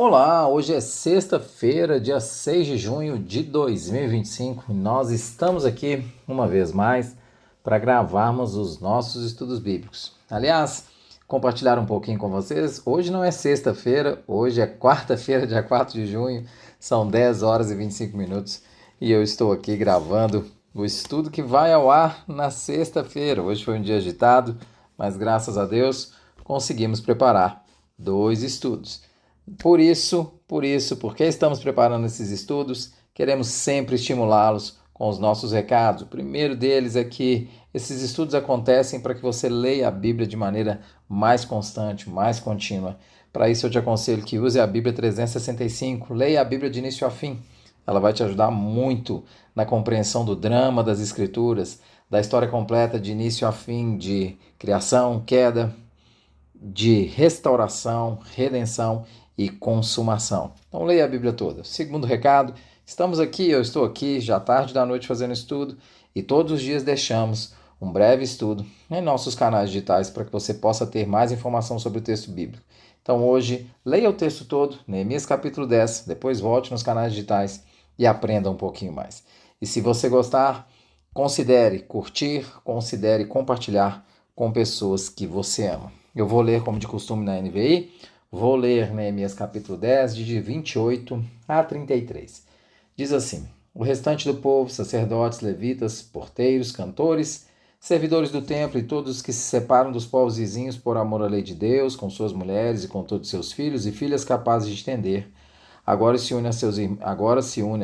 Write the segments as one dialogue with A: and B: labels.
A: Olá, hoje é sexta-feira, dia 6 de junho de 2025 e nós estamos aqui uma vez mais para gravarmos os nossos estudos bíblicos. Aliás, compartilhar um pouquinho com vocês, hoje não é sexta-feira, hoje é quarta-feira, dia 4 de junho, são 10 horas e 25 minutos e eu estou aqui gravando o estudo que vai ao ar na sexta-feira. Hoje foi um dia agitado, mas graças a Deus conseguimos preparar dois estudos. Porque estamos preparando esses estudos, queremos sempre estimulá-los com os nossos recados. O primeiro deles é que esses estudos acontecem para que você leia a Bíblia de maneira mais constante, mais contínua. Para isso eu te aconselho que use a Bíblia 365, leia a Bíblia de início a fim. Ela vai te ajudar muito na compreensão do drama das Escrituras, da história completa de início a fim, de criação, queda, de restauração, redenção e consumação. Então leia a Bíblia toda. Segundo recado, eu estou aqui já tarde da noite fazendo estudo e todos os dias deixamos um breve estudo em nossos canais digitais para que você possa ter mais informação sobre o texto bíblico. Então hoje, leia o texto todo, Neemias capítulo 10, depois volte nos canais digitais e aprenda um pouquinho mais. E se você gostar, considere curtir, considere compartilhar com pessoas que você ama. Eu vou ler, como de costume, na NVI. Vou ler Neemias capítulo 10, de 28 a 33. Diz assim: o restante do povo, sacerdotes, levitas, porteiros, cantores, servidores do templo e todos os que se separam dos povos vizinhos por amor à lei de Deus, com suas mulheres e com todos seus filhos e filhas capazes de entender, agora se une a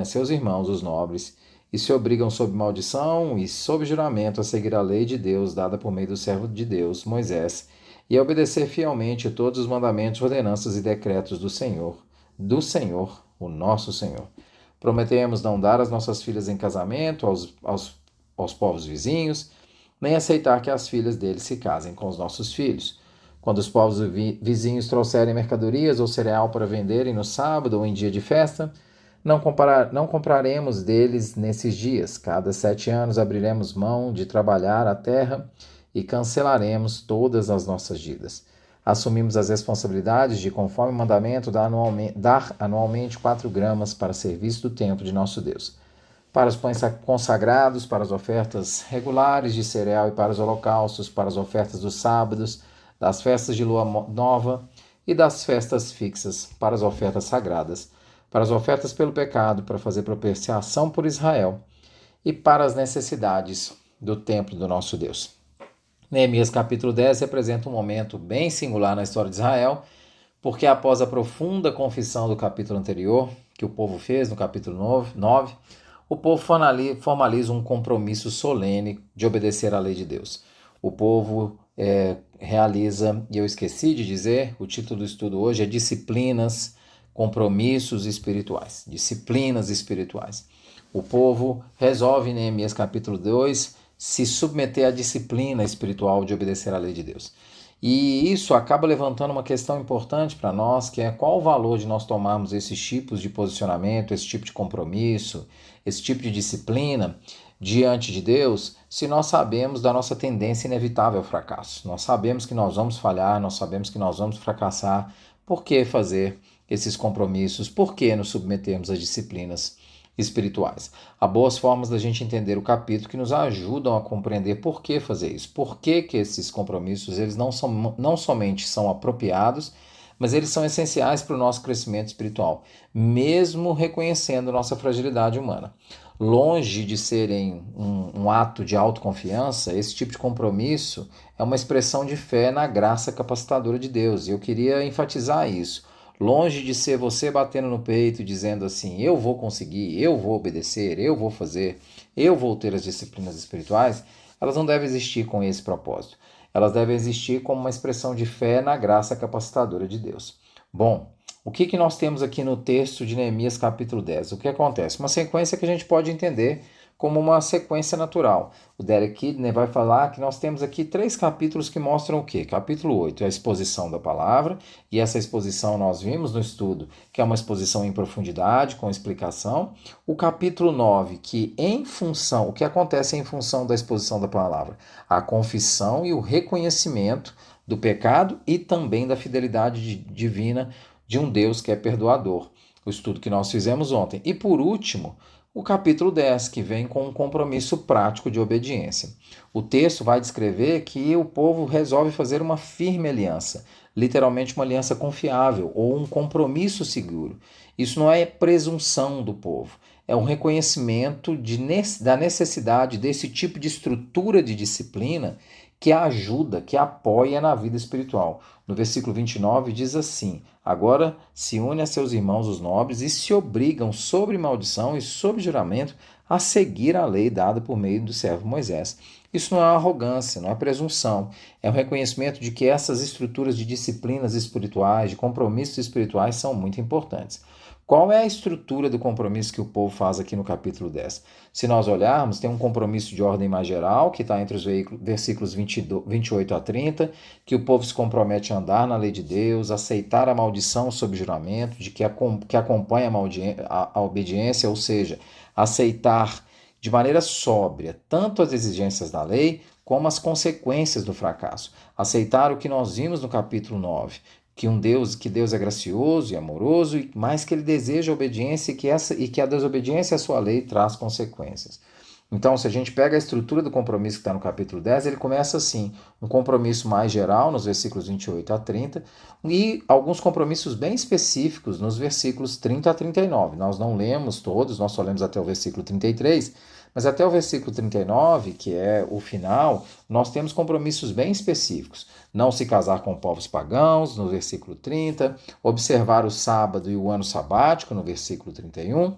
A: seus irmãos, os nobres, e se obrigam sob maldição e sob juramento a seguir a lei de Deus dada por meio do servo de Deus, Moisés, e a obedecer fielmente todos os mandamentos, ordenanças e decretos do Senhor, o nosso Senhor. Prometemos não dar as nossas filhas em casamento aos povos vizinhos, nem aceitar que as filhas deles se casem com os nossos filhos. Quando os povos vizinhos trouxerem mercadorias ou cereal para venderem no sábado ou em dia de festa, não compraremos deles nesses dias. Cada 7 anos abriremos mão de trabalhar a terra e cancelaremos todas as nossas dívidas. Assumimos as responsabilidades de, conforme o mandamento, dar anualmente 4 gramas para serviço do templo de nosso Deus, para os pães consagrados, para as ofertas regulares de cereal e para os holocaustos, para as ofertas dos sábados, das festas de lua nova e das festas fixas, para as ofertas sagradas, para as ofertas pelo pecado, para fazer propiciação por Israel e para as necessidades do templo do nosso Deus. Neemias capítulo 10 representa um momento bem singular na história de Israel, porque após a profunda confissão do capítulo anterior, que o povo fez no capítulo 9, o povo formaliza um compromisso solene de obedecer à lei de Deus. O povo realiza, e eu esqueci de dizer, o título do estudo hoje é Disciplinas, Compromissos Espirituais. Disciplinas espirituais. O povo resolve em Neemias capítulo 2 se submeter à disciplina espiritual de obedecer à lei de Deus. E isso acaba levantando uma questão importante para nós, que é qual o valor de nós tomarmos esses tipos de posicionamento, esse tipo de compromisso, esse tipo de disciplina diante de Deus, se nós sabemos da nossa tendência inevitável ao fracasso. Nós sabemos que nós vamos falhar, nós sabemos que nós vamos fracassar. Por que fazer esses compromissos? Por que nos submetermos às disciplinas espirituais? Há boas formas da gente entender o capítulo que nos ajudam a compreender por que fazer isso, por que esses compromissos eles não somente são apropriados, mas eles são essenciais para o nosso crescimento espiritual, mesmo reconhecendo nossa fragilidade humana. Longe de serem um ato de autoconfiança, esse tipo de compromisso é uma expressão de fé na graça capacitadora de Deus, e eu queria enfatizar isso. Longe de ser você batendo no peito e dizendo assim, eu vou conseguir, eu vou obedecer, eu vou fazer, eu vou ter as disciplinas espirituais, elas não devem existir com esse propósito. Elas devem existir como uma expressão de fé na graça capacitadora de Deus. Bom, o que nós temos aqui no texto de Neemias capítulo 10? O que acontece? Uma sequência que a gente pode entender como uma sequência natural. O Derek Kidner vai falar que nós temos aqui 3 capítulos que mostram o quê? Capítulo 8 é a exposição da palavra, e essa exposição nós vimos no estudo, que é uma exposição em profundidade, com explicação. O capítulo 9, o que acontece em função da exposição da palavra? A confissão e o reconhecimento do pecado e também da fidelidade divina de um Deus que é perdoador. O estudo que nós fizemos ontem. E por último, o capítulo 10, que vem com um compromisso prático de obediência. O texto vai descrever que o povo resolve fazer uma firme aliança, literalmente uma aliança confiável ou um compromisso seguro. Isso não é presunção do povo, é um reconhecimento da necessidade desse tipo de estrutura de disciplina que ajuda, que apoia na vida espiritual. No versículo 29 diz assim: agora se une a seus irmãos os nobres e se obrigam sobre maldição e sob juramento a seguir a lei dada por meio do servo Moisés. Isso não é arrogância, não é presunção, é um reconhecimento de que essas estruturas de disciplinas espirituais, de compromissos espirituais são muito importantes. Qual é a estrutura do compromisso que o povo faz aqui no capítulo 10? Se nós olharmos, tem um compromisso de ordem mais geral, que está entre os versículos 28 a 30, que o povo se compromete a andar na lei de Deus, aceitar a maldição sob juramento, de que acompanha a obediência, ou seja, aceitar de maneira sóbria tanto as exigências da lei como as consequências do fracasso. Aceitar o que nós vimos no capítulo 9, que Deus é gracioso e amoroso, mas que ele deseja a obediência e que a desobediência à sua lei traz consequências. Então, se a gente pega a estrutura do compromisso que está no capítulo 10, ele começa assim, um compromisso mais geral, nos versículos 28 a 30, e alguns compromissos bem específicos nos versículos 30 a 39. Nós não lemos todos, nós só lemos até o versículo 33, mas até o versículo 39, que é o final, nós temos compromissos bem específicos. Não se casar com povos pagãos, no versículo 30, observar o sábado e o ano sabático, no versículo 31,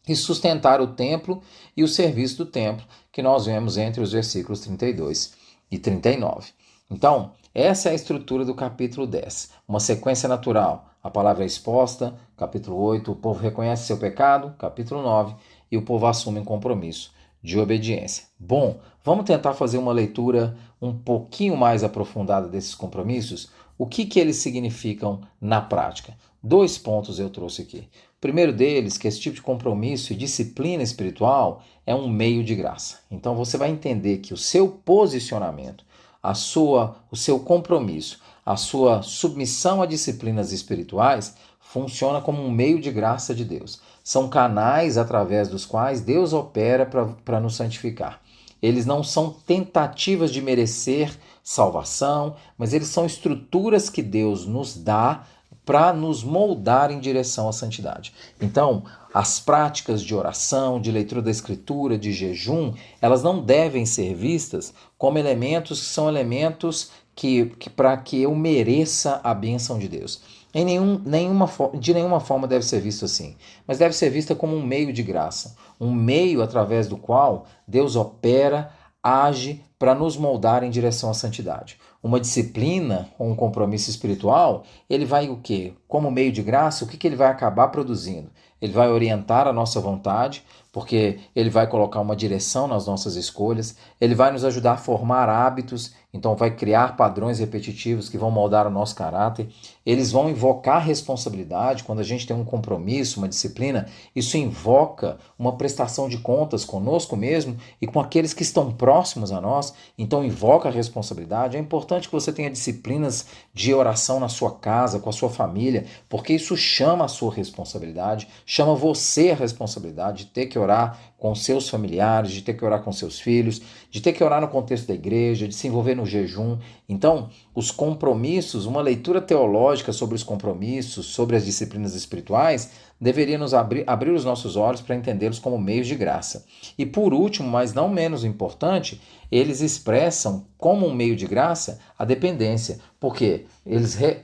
A: e sustentar o templo e o serviço do templo, que nós vemos entre os versículos 32 e 39. Então, essa é a estrutura do capítulo 10. Uma sequência natural. A palavra é exposta, capítulo 8, o povo reconhece seu pecado, capítulo 9, e o povo assume um compromisso de obediência. Bom, vamos tentar fazer uma leitura um pouquinho mais aprofundada desses compromissos? O que eles significam na prática? 2 pontos eu trouxe aqui. O primeiro deles, que esse tipo de compromisso e disciplina espiritual é um meio de graça. Então você vai entender que o seu posicionamento, o seu compromisso, a sua submissão a disciplinas espirituais funciona como um meio de graça de Deus. São canais através dos quais Deus opera para nos santificar. Eles não são tentativas de merecer salvação, mas eles são estruturas que Deus nos dá para nos moldar em direção à santidade. Então, as práticas de oração, de leitura da Escritura, de jejum, elas não devem ser vistas como elementos que são elementos que para que eu mereça a bênção de Deus. De nenhuma forma deve ser visto assim, mas deve ser vista como um meio de graça, um meio através do qual Deus opera, age para nos moldar em direção à santidade. Uma disciplina ou um compromisso espiritual, ele vai o quê? Como meio de graça, o que ele vai acabar produzindo? Ele vai orientar a nossa vontade, porque ele vai colocar uma direção nas nossas escolhas, ele vai nos ajudar a formar hábitos, então vai criar padrões repetitivos que vão moldar o nosso caráter. Eles vão invocar responsabilidade. Quando a gente tem um compromisso, uma disciplina, isso invoca uma prestação de contas conosco mesmo e com aqueles que estão próximos a nós, então invoca a responsabilidade. É importante que você tenha disciplinas de oração na sua casa, com a sua família, porque isso chama a sua responsabilidade, chama você a responsabilidade de ter que orar com seus familiares, de ter que orar com seus filhos, de ter que orar no contexto da igreja, de se envolver no jejum. Então, os compromissos, uma leitura teológica sobre os compromissos, sobre as disciplinas espirituais, deveria nos abrir os nossos olhos para entendê-los como meios de graça. E por último, mas não menos importante, eles expressam como um meio de graça a dependência, porque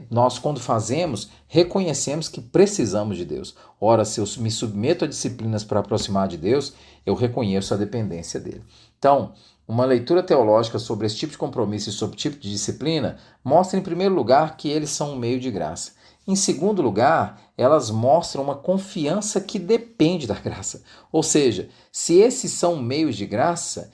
A: nós, quando fazemos, reconhecemos que precisamos de Deus. Ora, se eu me submeto a disciplinas para aproximar de Deus, eu reconheço a dependência dele. Então, uma leitura teológica sobre esse tipo de compromisso e sobre esse tipo de disciplina mostra, em primeiro lugar, que eles são um meio de graça. Em segundo lugar, elas mostram uma confiança que depende da graça. Ou seja, se esses são meios de graça,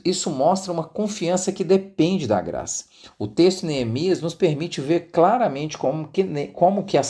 A: isso mostra uma confiança que depende da graça. O texto de Neemias nos permite ver claramente como que a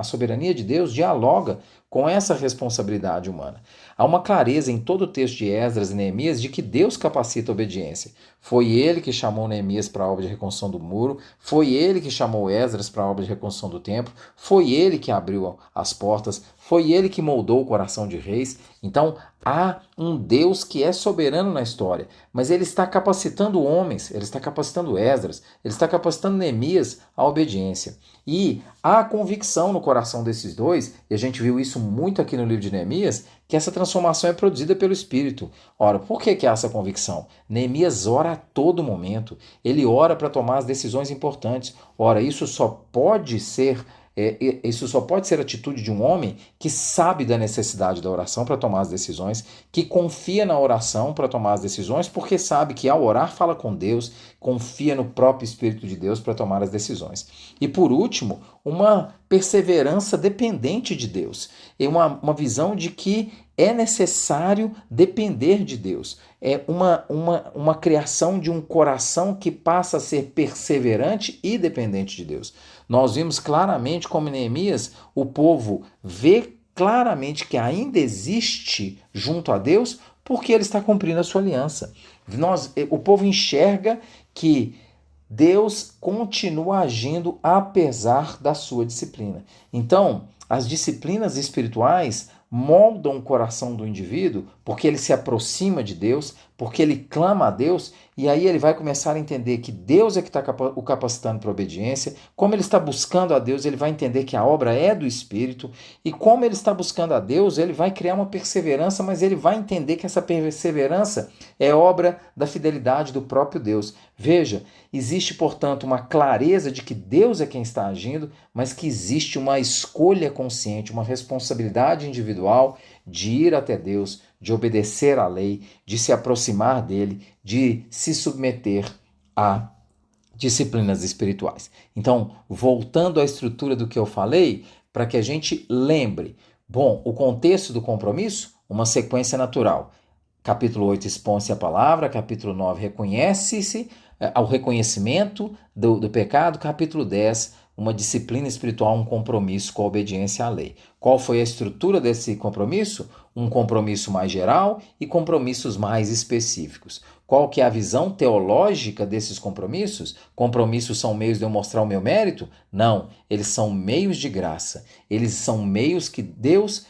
A: soberania de Deus dialoga com essa responsabilidade humana. Há uma clareza em todo o texto de Esdras e Neemias de que Deus capacita a obediência. Foi ele que chamou Neemias para a obra de reconstrução do muro, foi ele que chamou Esdras para a obra de reconstrução do templo, foi ele que abriu as portas, foi ele que moldou o coração de reis. Então, há um Deus que é soberano na história, mas ele está capacitando homens, ele está capacitando Esdras, ele está capacitando Neemias à obediência. E há convicção no coração desses dois, e a gente viu isso muito aqui no livro de Neemias, que essa transformação é produzida pelo Espírito. Ora, por que há essa convicção? Neemias ora a todo momento, ele ora para tomar as decisões importantes. Ora, isso só pode ser a atitude de um homem que sabe da necessidade da oração para tomar as decisões, que confia na oração para tomar as decisões, porque sabe que ao orar fala com Deus, confia no próprio Espírito de Deus para tomar as decisões. E por último, uma perseverança dependente de Deus, e uma visão de que é necessário depender de Deus. É uma criação de um coração que passa a ser perseverante e dependente de Deus. Nós vimos claramente como em Neemias o povo vê claramente que ainda existe junto a Deus porque ele está cumprindo a sua aliança. O povo enxerga que Deus continua agindo apesar da sua disciplina. Então, as disciplinas espirituais moldam o coração do indivíduo porque ele se aproxima de Deus, porque ele clama a Deus, e aí ele vai começar a entender que Deus é que está o capacitando para a obediência. Como ele está buscando a Deus, ele vai entender que a obra é do Espírito, e como ele está buscando a Deus, ele vai criar uma perseverança, mas ele vai entender que essa perseverança é obra da fidelidade do próprio Deus. Veja, existe, portanto, uma clareza de que Deus é quem está agindo, mas que existe uma escolha consciente, uma responsabilidade individual de ir até Deus, de obedecer à lei, de se aproximar dele, de se submeter a disciplinas espirituais. Então, voltando à estrutura do que eu falei, para que a gente lembre, bom, o contexto do compromisso, uma sequência natural. Capítulo 8 expõe-se a palavra, capítulo 9 reconhece-se ao reconhecimento do pecado, capítulo 10 uma disciplina espiritual, um compromisso com a obediência à lei. Qual foi a estrutura desse compromisso? Um compromisso mais geral e compromissos mais específicos. Qual que é a visão teológica desses compromissos? Compromissos são meios de eu mostrar o meu mérito? Não, eles são meios de graça. Eles são meios que Deus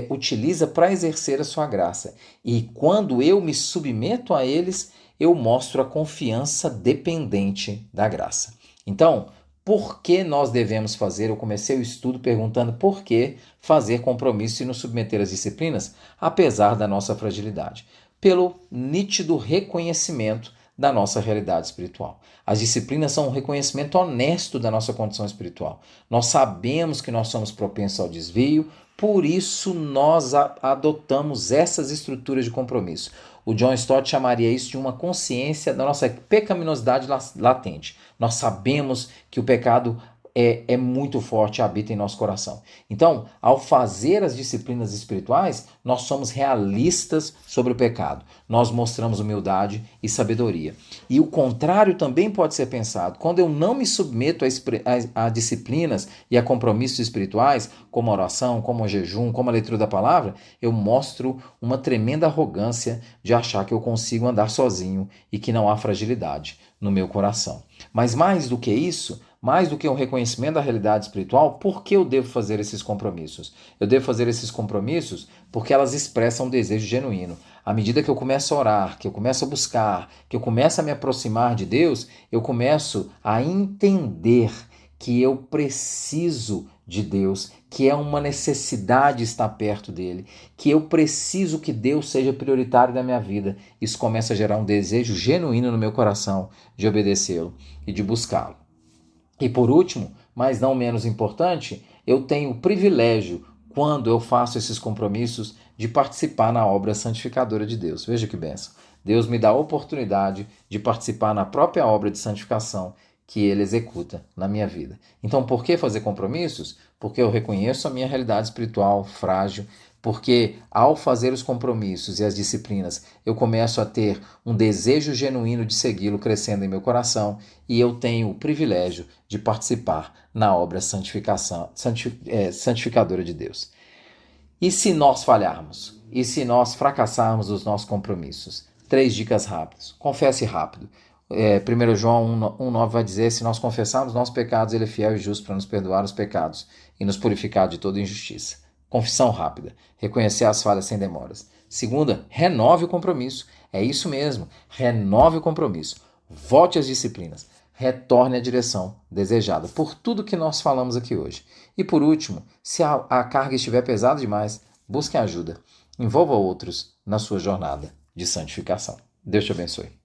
A: utiliza para exercer a sua graça. E quando eu me submeto a eles, eu mostro a confiança dependente da graça. Então, por que nós devemos fazer? Eu comecei o estudo perguntando por que fazer compromisso e nos submeter às disciplinas, apesar da nossa fragilidade. Pelo nítido reconhecimento da nossa realidade espiritual. As disciplinas são um reconhecimento honesto da nossa condição espiritual. Nós sabemos que nós somos propensos ao desvio, por isso nós adotamos essas estruturas de compromisso. O John Stott chamaria isso de uma consciência da nossa pecaminosidade latente. Nós sabemos que o pecado é muito forte e habita em nosso coração. Então, ao fazer as disciplinas espirituais, nós somos realistas sobre o pecado. Nós mostramos humildade e sabedoria. E o contrário também pode ser pensado. Quando eu não me submeto a disciplinas e a compromissos espirituais, como a oração, como o jejum, como a leitura da palavra, eu mostro uma tremenda arrogância de achar que eu consigo andar sozinho e que não há fragilidade no meu coração. Mas mais do que isso, mais do que um reconhecimento da realidade espiritual, por que eu devo fazer esses compromissos? Eu devo fazer esses compromissos porque elas expressam um desejo genuíno. À medida que eu começo a orar, que eu começo a buscar, que eu começo a me aproximar de Deus, eu começo a entender que eu preciso de Deus, que é uma necessidade estar perto dele, que eu preciso que Deus seja prioritário na minha vida. Isso começa a gerar um desejo genuíno no meu coração de obedecê-lo e de buscá-lo. E por último, mas não menos importante, eu tenho o privilégio, quando eu faço esses compromissos, de participar na obra santificadora de Deus. Veja que bênção. Deus me dá a oportunidade de participar na própria obra de santificação que ele executa na minha vida. Então, por que fazer compromissos? Porque eu reconheço a minha realidade espiritual frágil, porque ao fazer os compromissos e as disciplinas, eu começo a ter um desejo genuíno de segui-lo crescendo em meu coração e eu tenho o privilégio de participar na obra santificadora de Deus. E se nós falharmos? E se nós fracassarmos os nossos compromissos? 3 dicas rápidas. Confesse rápido. 1 João 1,9 vai dizer: se nós confessarmos nossos pecados, ele é fiel e justo para nos perdoar os pecados e nos purificar de toda injustiça. Confissão rápida. Reconhecer as falhas sem demoras. Segunda, renove o compromisso. É isso mesmo. Renove o compromisso. Volte às disciplinas. Retorne à direção desejada por tudo que nós falamos aqui hoje. E por último, se a carga estiver pesada demais, busque ajuda. Envolva outros na sua jornada de santificação. Deus te abençoe.